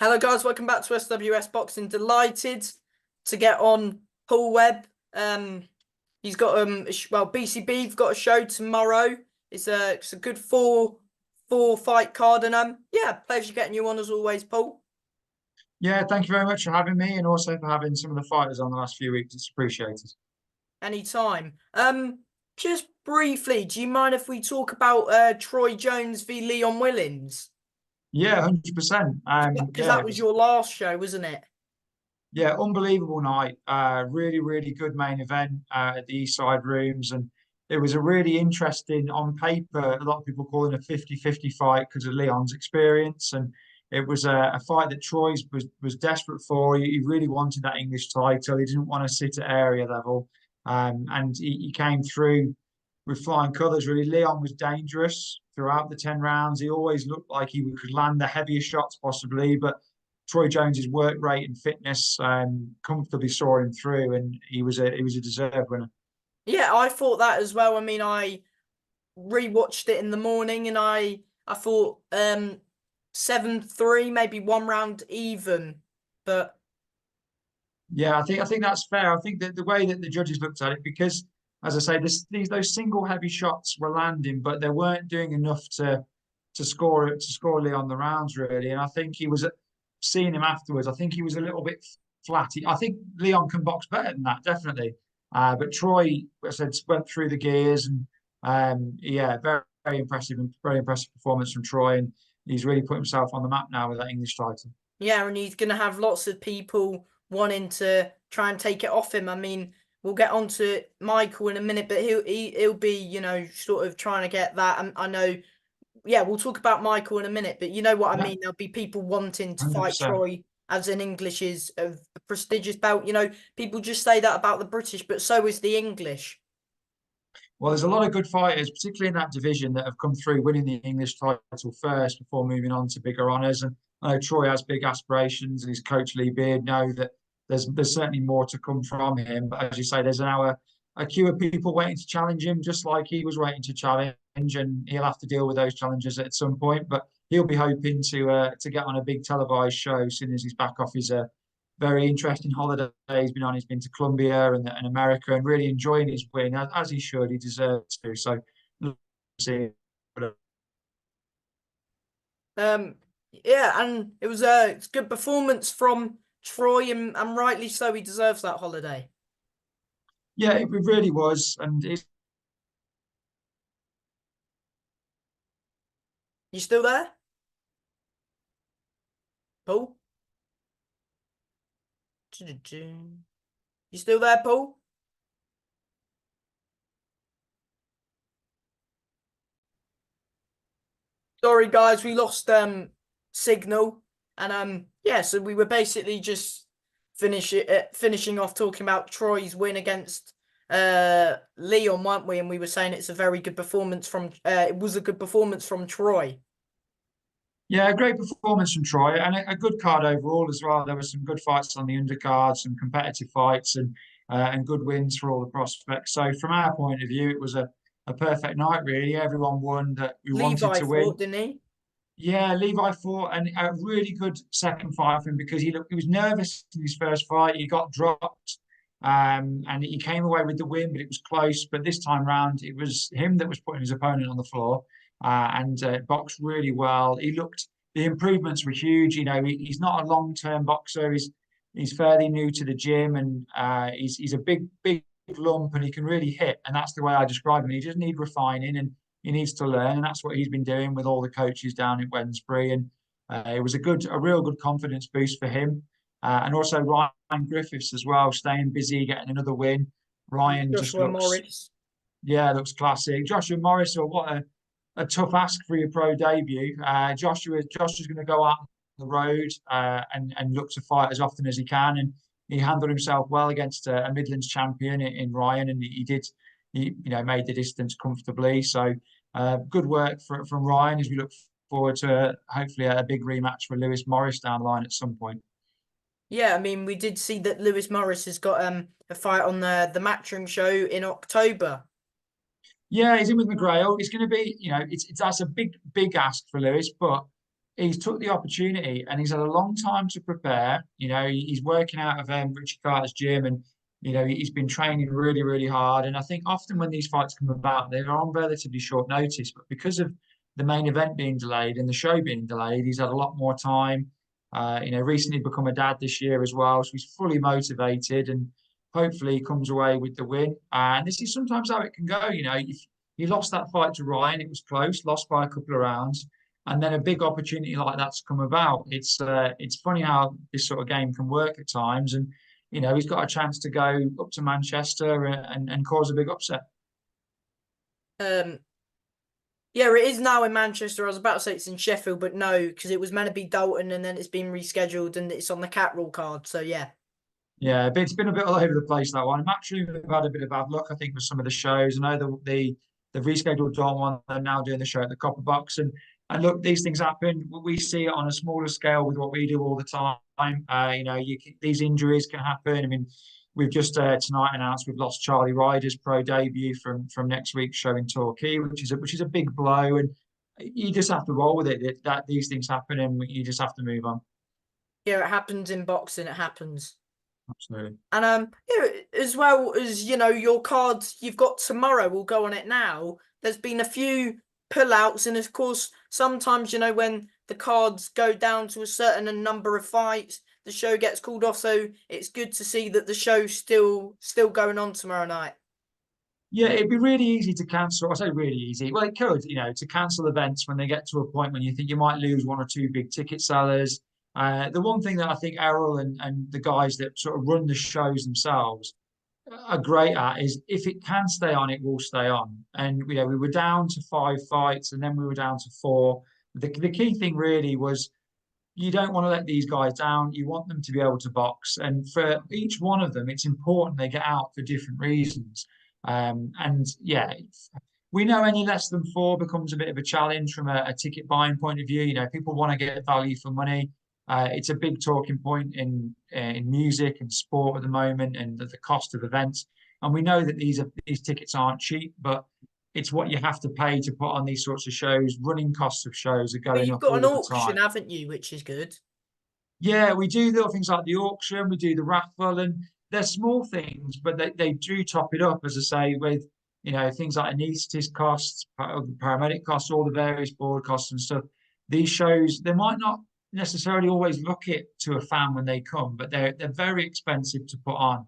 Hello, guys. Welcome back to SWS Boxing. Delighted to get on Paul Webb. He's got BCB. Have got a show tomorrow. It's a good four fight card, and yeah, pleasure getting you on as always, Paul. Yeah, thank you very much for having me and also for having some of the fighters on the last few weeks. It's appreciated. Anytime. Just briefly, do you mind if we talk about Troy Jones v Leon Willins? Yeah, 100%. Because that It was was your last show, wasn't it? unbelievable night. Really, really good main event at the East Side Rooms. And it was a really interesting, on paper, a lot of people calling a 50-50 fight because of Leon's experience. And it was a fight that Troy's was desperate for. He really wanted that English title. He didn't want to sit at area level. And he came through with flying colours, really. Leon was dangerous throughout the 10 rounds. He always looked like he could land the heaviest shots possibly, but Troy Jones's work rate and fitness comfortably saw him through, and he was a deserved winner. Yeah, I thought that as well. I mean, I rewatched it in the morning, and I thought 7-3, maybe one round even, but Yeah, I think that's fair. I think that the way that the judges looked at it, because as I say, those single heavy shots were landing, but they weren't doing enough to score Leon the rounds really. And I think he was seeing him afterwards. I think he was a little bit flat. I think Leon can box better than that, definitely. But Troy, as I said, went through the gears and yeah, very, very impressive and very impressive performance from Troy. And he's really put himself on the map now with that English title. yeah, and he's gonna have lots of people wanting to try and take it off him. I mean, we'll get on to Michael in a minute, but he'll be, sort of trying to get that. And I know, yeah, we'll talk about Michael in a minute, but you know what I Yeah, mean. There'll be people wanting to fight 100%. Troy as an English is a prestigious belt. People just say that about the British, but so is the English. Well, there's a lot of good fighters, particularly in that division, that have come through winning the English title first before moving on to bigger honours. And I know Troy has big aspirations, and his coach Lee Beard know that there's certainly more to come from him. But as you say, there's now a queue of people waiting to challenge him, just like he was waiting to challenge, and he'll have to deal with those challenges at some point. But he'll be hoping to get on a big televised show as soon as he's back off his very interesting holiday he's been on. He's been to Colombia and America and really enjoying his win as he should. He deserves to. So, see. Um, yeah, and it was a good performance from Troy, and rightly so. He deserves that holiday. Yeah, it really was, and it's You still there, Paul? You still there, Paul? Sorry, guys, we lost signal, and yeah, so we were basically just finishing off talking about Troy's win against Leon, weren't we? And we were saying it's a very good performance from it was a good performance from Troy. yeah, a great performance from Troy and a good card overall as well. There were some good fights on the undercard, some competitive fights, and good wins for all the prospects. So from our point of view, it was a perfect night really. Everyone won that we wanted Levi to win. fought, didn't he? Yeah, Levi fought and a really good second fight for him because he was nervous in his first fight. He got dropped, and he came away with the win, but it was close. But this time round, it was him that was putting his opponent on the floor, and boxed really well. The improvements were huge. He's not a long-term boxer. He's fairly new to the gym, and he's a big lump, and he can really hit. And that's the way I describe him. He just need refining, and he needs to learn, and that's what he's been doing with all the coaches down in Wednesbury. And it was a real good confidence boost for him, and also Ryan Griffiths as well, staying busy, getting another win. Ryan just Joshua looks, Morris. yeah, looks classic. Joshua Morris, or what a tough ask for your pro debut. Joshua's going to go out on the road and look to fight as often as he can, and he handled himself well against a Midlands champion in Ryan, and he did. He made the distance comfortably. So good work from Ryan as we look forward to hopefully a big rematch for Lewis Morris down the line at some point. Yeah, I mean, we did see that Lewis Morris has got a fight on the Matchroom show in October. Yeah, he's in with McGrail. It's going to be, it's that's a big ask for Lewis, but he's took the opportunity and he's had a long time to prepare. He's working out of Richie Carter's gym, and he's been training really, really hard. And I think often when these fights come about, they are on relatively short notice. But because of the main event being delayed and the show being delayed, he's had a lot more time. Recently become a dad this year as well, so he's fully motivated and hopefully he comes away with the win. And this is sometimes how it can go. If he lost that fight to Ryan, it was close, lost by a couple of rounds, and then a big opportunity like that's come about. It's funny how this sort of game can work at times, and he's got a chance to go up to Manchester and cause a big upset. Um, yeah, it is now in Manchester. I was about to say it's in Sheffield, but no, because it was meant to be Dalton, and then it's been rescheduled, and it's on the Catterall card. So yeah. Yeah, but it's been a bit all over the place, that one. Actually, we've had a bit of bad luck, I think, with some of the shows. I know the rescheduled Dawn one, they're now doing the show at the Copper Box. And look, these things happen. We see it on a smaller scale with what we do all the time. These injuries can happen. I mean, we've just tonight announced we've lost Charlie Ryder's pro debut from next week's show in Torquay, which is a big blow. And you just have to roll with it. That these things happen, and you just have to move on. Yeah, it happens in boxing. It happens. Absolutely. And yeah, as well as your cards you've got tomorrow, we'll go on it now. There's been a few pullouts, and of course, sometimes when the cards go down to a certain number of fights, the show gets called off. So it's good to see that the show's still going on tomorrow night. Yeah, it'd be really easy to cancel. I say really easy. Well, it could, to cancel events when they get to a point when you think you might lose one or two big ticket sellers. The one thing that I think Errol and the guys that sort of run the shows themselves are great at is if it can stay on, it will stay on. And we were down to 5 fights, and then we were down to 4. The key thing really was you don't want to let these guys down. You want them to be able to box. And for each one of them, it's important they get out for different reasons. And yeah, we know any less than 4 becomes a bit of a challenge from a ticket buying point of view. People want to get value for money. It's a big talking point in music and sport at the moment, and the cost of events. And we know that these tickets aren't cheap, but it's what you have to pay to put on these sorts of shows. Running costs of shows are But going you've up got an all the auction, time. haven't you? Which is good. Yeah, we do little things like the auction, we do the raffle, and they're small things, but they do top it up, as I say, with things like anaesthetist costs, paramedic costs, all the various board costs and stuff. These shows, they might not necessarily always look it to a fan when they come, but they're very expensive to put on.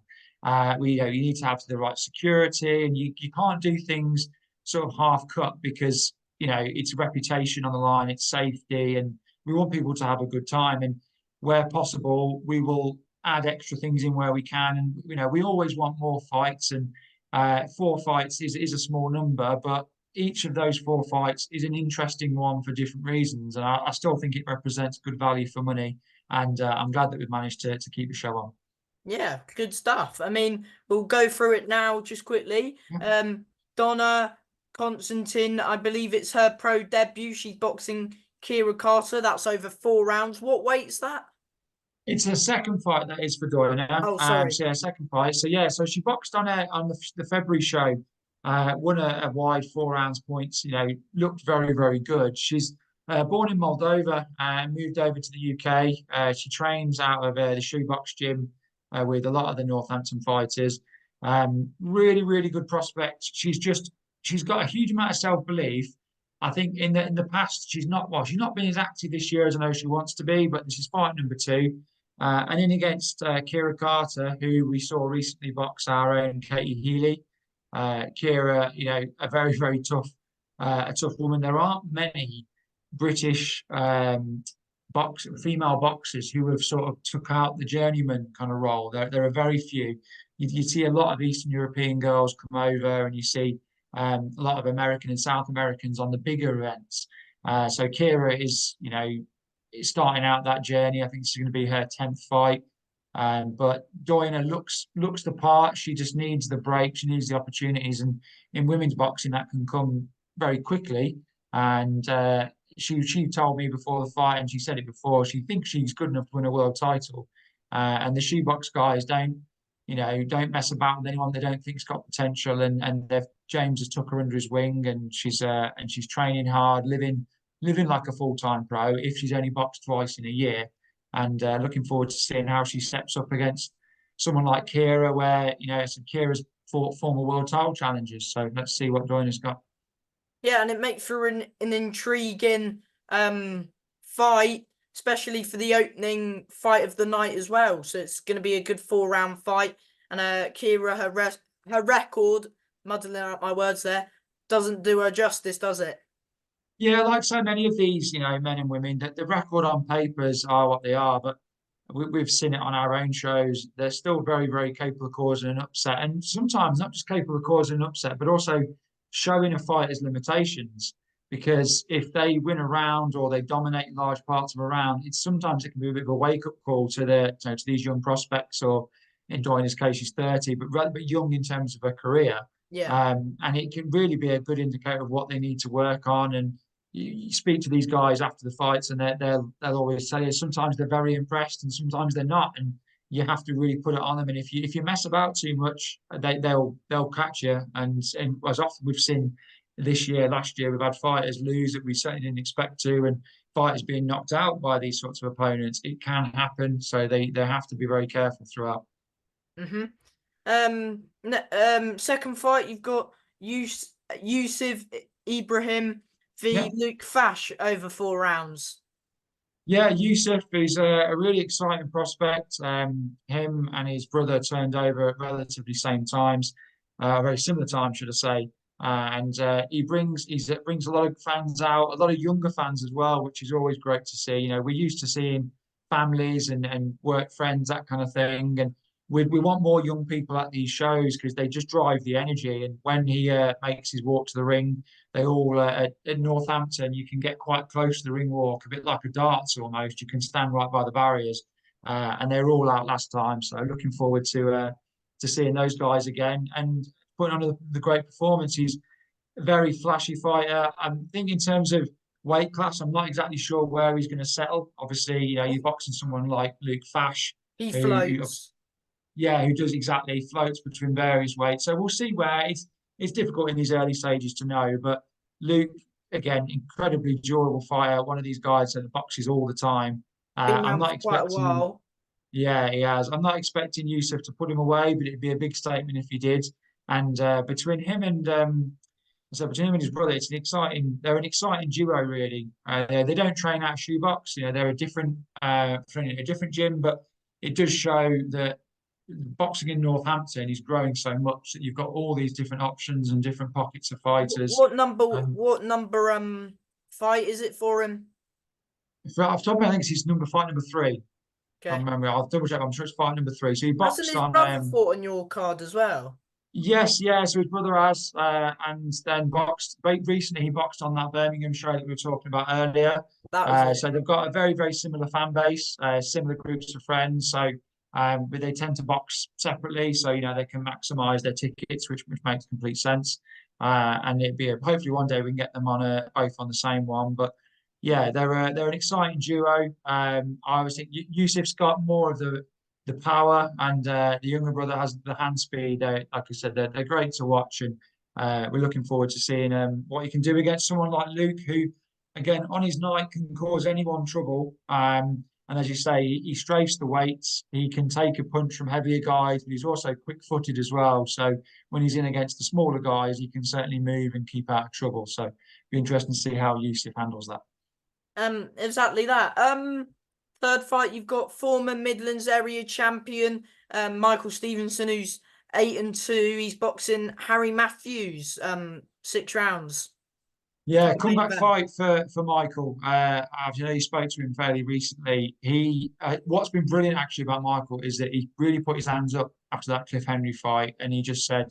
You need to have the right security, and you can't do things sort of half cut because it's reputation on the line, it's safety, and we want people to have a good time. And where possible, we will add extra things in where we can. And we always want more fights, and 4 fights is a small number, but each of those 4 fights is an interesting one for different reasons. And I still think it represents good value for money. And I'm glad that we've managed to keep the show on. Yeah, good stuff. I mean, we'll go through it now just quickly. Donna Constantine, I believe it's her pro debut. She's boxing Kira Carter. That's over 4 rounds. What weight's that? It's her second fight that is for Doina. Oh, sorry. So her second fight. So yeah, so she boxed on the February show, won a wide 4 rounds points. Looked very, very good. She's born in Moldova and moved over to the UK. She trains out of the Shoebox gym with a lot of the Northampton fighters. Really, really good prospect. She's got a huge amount of self belief. I think in the past she's not been as active this year as I know she wants to be, but this is fight number 2. And in against Kira Carter, who we saw recently box our own Katie Healy. Kira, a very, very a tough woman. There aren't many British female boxers who have sort of took out the journeyman kind of role. There are very few. You see a lot of Eastern European girls come over, and you see a lot of American and South Americans on the bigger events. So Kira is, starting out that journey. I think this is going to be her 10th fight. But Doina looks the part. She just needs the break. She needs the opportunities. And in women's boxing, that can come very quickly. And she told me before the fight, and she said it before, she thinks she's good enough to win a world title. And the shoebox guys don't mess about with anyone they don't think's got potential. And James has took her under his wing, and she's training hard, living living like a full-time pro if she's only boxed twice in a year. And looking forward to seeing how she steps up against someone like Kira, where Kira's fought former world title challengers. So let's see what Doina's got. Yeah, and it makes for an intriguing fight, especially for the opening fight of the night as well. So it's going to be a good 4-round fight. And Kira, her record, muddling out my words there, doesn't do her justice, does it? Yeah, like so many of these, men and women, that the record on papers are what they are, but we've seen it on our own shows. They're still very, very capable of causing an upset, and sometimes not just capable of causing an upset, but also showing a fighter's limitations. Because if they win a round or they dominate large parts of a round, it can be a bit of a wake up call to to these young prospects, or in Doina's case, she's 30, but young in terms of her career. Yeah. And it can really be a good indicator of what they need to work on. And you speak to these guys after the fights, and they'll always say sometimes they're very impressed, and sometimes they're not, and you have to really put it on them. And if you mess about too much, they'll catch you. And as often we've seen this year, last year, we've had fighters lose that we certainly didn't expect to, and fighters being knocked out by these sorts of opponents. It can happen, so they have to be very careful throughout. Mm-hmm. Second fight, you've got Yusuf Ibrahim Yeah. v Luke Fash over 4 rounds. Yeah, Yusuf is a really exciting prospect. Him and his brother turned over at relatively same times, very similar times, should I say. And he brings a lot of fans out, a lot of younger fans as well, which is always great to see. We're used to seeing families and work friends, that kind of thing, and we want more young people at these shows because they just drive the energy. And when he makes his walk to the ring, they all at Northampton, you can get quite close to the ring walk, a bit like a darts almost. You can stand right by the barriers, and they're all out last time. So looking forward to seeing those guys again and putting on the great performance. He's a very flashy fighter. I think in terms of weight class, I'm not exactly sure where he's going to settle. Obviously, you're boxing someone like Luke Fash, He who floats. yeah, who does exactly floats between various weights. So we'll see where it's difficult in these early stages to know. But Luke, again, incredibly durable fighter, one of these guys that boxes all the time. Been I'm around not for quite a expecting, while. yeah, he has. I'm not expecting Yusuf to put him away, but it'd be a big statement if he did. And between him and his brother, they're an exciting duo, really. They don't train out shoebox. They're training at a different gym, but it does show that boxing in Northampton is growing so much that you've got all these different options and different pockets of fighters. What number? And What number? Fight is it for him? off the top of my head, I think it's fight number three. I Okay. remember. I'll double check. I'm sure it's fight number three. So he Hasn't boxed his on. brother fought on your card as well? Yes, yeah. So his brother has, and then boxed. Recently, he boxed on that Birmingham show that we were talking about earlier. That was it. So they've got a very, very similar fan base, similar groups of friends. So, but they tend to box separately, so they can maximise their tickets, which makes complete sense. And it'd be hopefully one day we can get them on both on the same one. But yeah, they're an exciting duo. I always think Yusuf's got more of the power, and the younger brother has the hand speed. Like I said, they're great to watch, and we're looking forward to seeing what he can do against someone like Luke, who, again, on his night can cause anyone trouble. And as you say, he strafes the weights. He can take a punch from heavier guys, but he's also quick-footed as well. So when he's in against the smaller guys, he can certainly move and keep out of trouble. So it'll be interesting to see how Yusuf handles that. Exactly that. Third fight, you've got former Midlands area champion, Michael Stevenson, who's 8-2. He's boxing Harry Matthews, 6 rounds for Yeah, the main comeback event. fight for Michael. You spoke to him fairly recently. What's been brilliant actually about Michael is that he really put his hands up after that Cliff Henry fight, and he just said,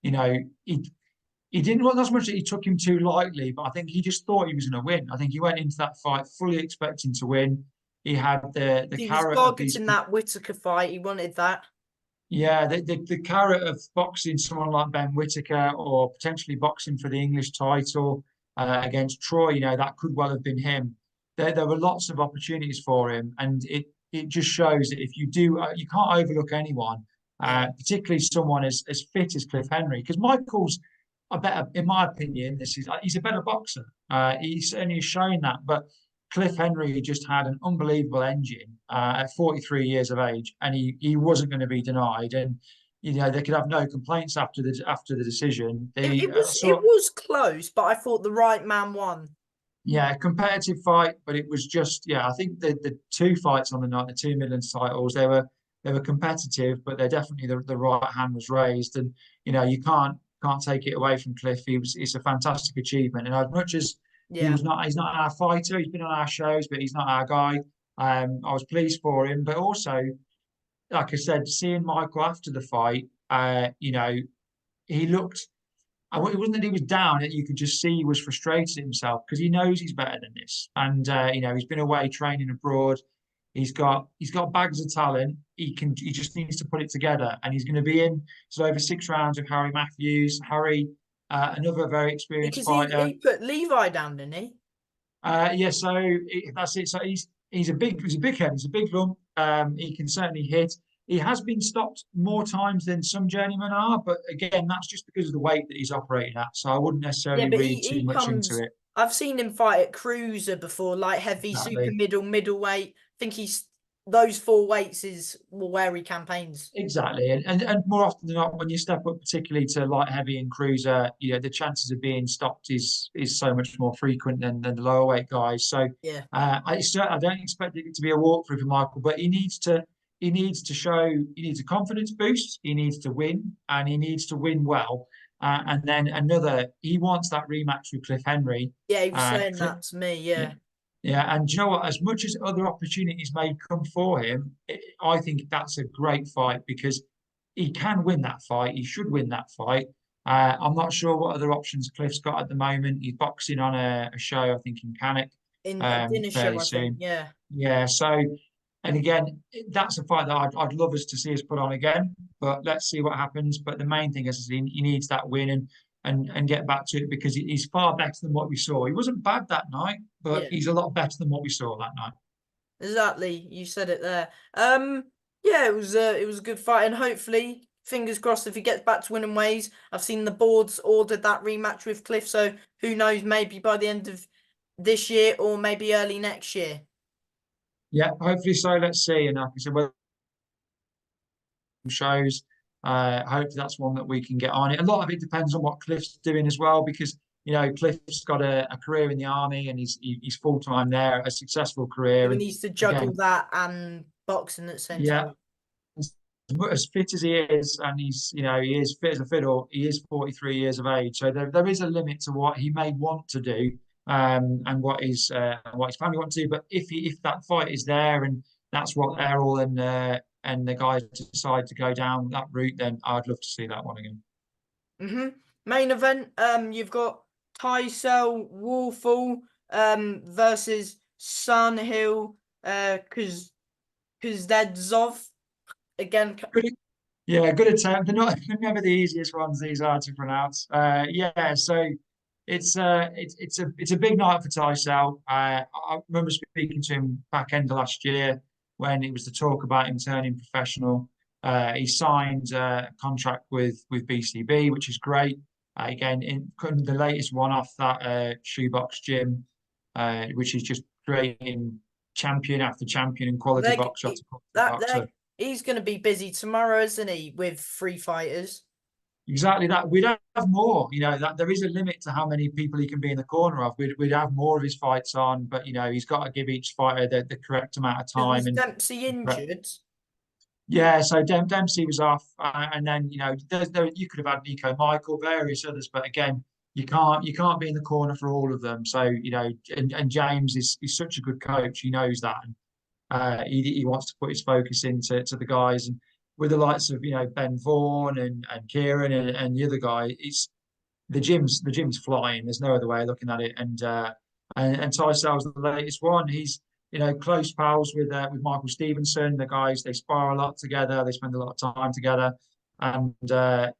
you know, he didn't want as much that he took him too lightly, but I think he just thought he was going to win. I think he went into that fight fully expecting to win. He had the He was carrot of these, targeting that Whitaker fight. He wanted that. yeah, the carrot of boxing someone like Ben Whitaker, or potentially boxing for the English title against Troy. That could well have been him. There were lots of opportunities for him, and it just shows that if you do, you can't overlook anyone, Yeah. particularly someone as fit as Cliff Henry, because Michael's. I bet, in my opinion, he's a better boxer. He's certainly shown that. But Cliff Henry just had an unbelievable engine at 43 years of age, and he wasn't going to be denied. And they could have no complaints after the decision. It, They it was it sort was close, but I thought the right man won. Yeah, competitive fight, but it was just I think the two fights on the night, the two Midlands titles, they were competitive, but they're definitely the right hand was raised, and you can't take it away from Cliff. It's a fantastic achievement, and as much as Yeah. he's not our fighter, he's been on our shows, but he's not our guy. I was pleased for him, but also, like I said, seeing Michael after the fight, he looked. It wasn't that he was down; you could just see he was frustrated himself because he knows he's better than this, and he's been away training abroad. He's got bags of talent. He just needs to put it together, and he's going to be in. So over 6 rounds of Harry Matthews. Harry, another very experienced Because he, fighter. he put Levi down, didn't he? Yeah, so that's it. So he's a big head. He's a big lump. He can certainly hit. He has been stopped more times than some journeymen are, but again, that's just because of the weight that he's operating at. So I wouldn't Yeah, necessarily but read too he much into comes. it. I've seen him fight at cruiser before, light heavy, super Exactly. middle, middleweight. I think he's those four weights is where he campaigns. Exactly, and more often than not, when you step up, particularly to light heavy and cruiser, the chances of being stopped is so much more frequent than the lower weight guys. So Yeah. I don't expect it to be a walkthrough for Michael, but he needs a confidence boost. He needs to win, and he needs to win well. And then he wants that rematch with Cliff Henry. Yeah, he was Uh, saying Cliff, that to me. yeah, Yeah. yeah, and do you know what? As much as other opportunities may come for him, I think that's a great fight because he can win that fight. He should win that fight. I'm not sure what other options Cliff's got at the moment. He's boxing on a show, I think, in Cannock, In a dinner show, fairly I think. soon. Yeah. Yeah, so and again, that's a fight that I'd love us to see us put on again. But let's see what happens. But the main thing is he needs that win and get back to it because he's far better than what we saw. He wasn't bad that night, but Yeah. he's a lot better than what we saw that night. Exactly. You said it there. Yeah, it was a good fight, and hopefully, fingers crossed, if he gets back to winning ways. I've seen the boards ordered that rematch with Cliff, so who knows? Maybe by the end of this year or maybe early next year. Yeah, hopefully so. Let's see. And like I said, well, shows. Hopefully that's one that we can get on. A lot of it depends on what Cliff's doing as well, because Cliff's got a career in the army and he's full time there, a successful So career. he And needs to juggle again, that and boxing at the same yeah, time. as fit as he is, and he is fit as a fiddle. He is 43 years of age, so there is a limit to what he may want to do, and what his family want to do. But if that fight is there and that's what they're all in, and the guys decide to go down that route, then I'd love to see that one again. Main event. You've got Tysell Wolfall versus Sunhill Kuznetsov again. Good, yeah, good attempt. They're not never the easiest ones. These are to pronounce. Yeah, so it's a big night for Tysell. I remember speaking to him back end of last year when it was the talk about him turning professional. He signed a contract with BCB, which is great. Again, in the latest one off that shoebox gym, which is just creating champion after champion and quality They're, boxer after quality that boxer. he's going to be busy tomorrow, isn't he? With three fighters. Exactly that. We'd have more, that there is a limit to how many people he can be in the corner of. We'd have more of his fights on, but he's got to give each fighter the correct amount of Because time was and Dempsey injured? yeah. So Dempsey was off, and then you could have had Nico Michael, various others, but again, you can't be in the corner for all of them. So and James is such a good coach. He knows that, and he wants to put his focus into the guys and with the likes of Ben Vaughan and Kieran and the other guy, it's the gym's flying. There's no other way of looking at it. And Tysell's the latest one. He's close pals with Michael Stevenson. The guys they spar a lot together. They spend a lot of time together. And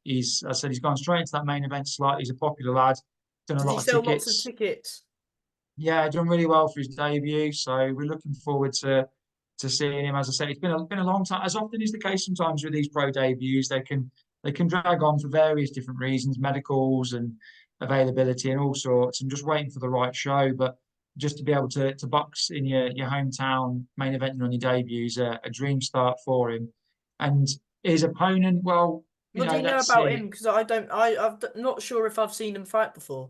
he's gone straight into that main event slot. He's a popular lad. Done a Does lot he of sell lots of tickets. tickets? Yeah, done really well for his debut. So we're looking forward to seeing him. As I said, it's been a long time. As often is the case sometimes with these pro debuts, they can they can drag on for various different reasons, medicals and availability and all sorts, and just waiting for the right show. But just to be able to box in your hometown main event on your debut is a dream start for him. And his opponent, well, What do you know let's about see. him? Because I'm not sure if I've seen him fight before.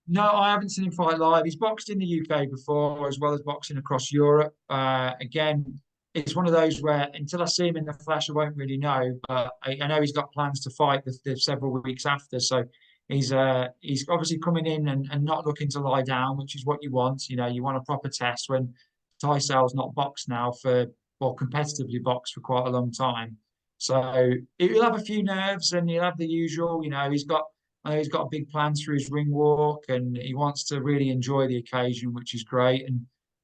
No, I haven't seen him fight live. He's boxed in the UK before, as well as boxing across Europe. Again, it's one of those where until I see him in the flesh, I won't really know. But I know he's got plans to fight the several weeks after. So he's obviously coming in and not looking to lie down, which is what you want. You want a proper test when Tysel's not boxed now or competitively boxed for quite a long time. So he'll have a few nerves and he'll have the usual. I know he's got big plans for his ring walk, and he wants to really enjoy the occasion, which is great,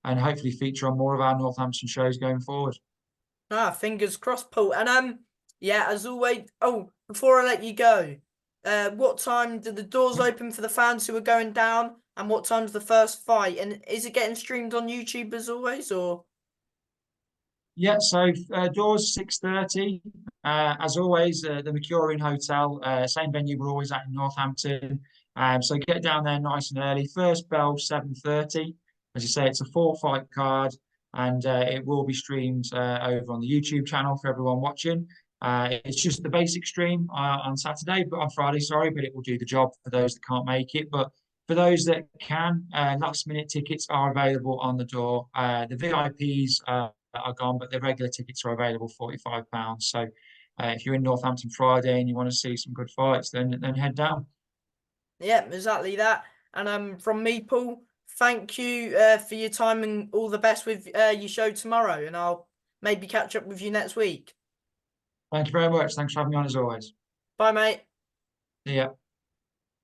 and hopefully feature on more of our Northampton shows going forward. Ah, fingers crossed, Paul. And yeah, as always. Oh, before I let you go, what time do the doors open for the fans who are going down? And what time's the first fight? And is it getting streamed on YouTube as always, or? Yeah, so doors 6:30. As always, the Mercurian Hotel, same venue we're always at in Northampton. So get down there nice and early. First bell 7:30. As you say, it's a four-fight card, and it will be streamed over on the YouTube channel for everyone watching. It's just the basic stream on Saturday, but on Friday, sorry, but it will do the job for those that can't make it. But for those that can, last-minute tickets are available on the door. The VIPs are gone, but the regular tickets are available £45. So if you're in Northampton Friday and you want to see some good fights, then head down. Yeah, exactly that. And from me, Paul, thank you for your time and all the best with your show tomorrow. And I'll maybe catch up with you next week. Thank you very much. Thanks for having me on as always. Bye, mate. See ya.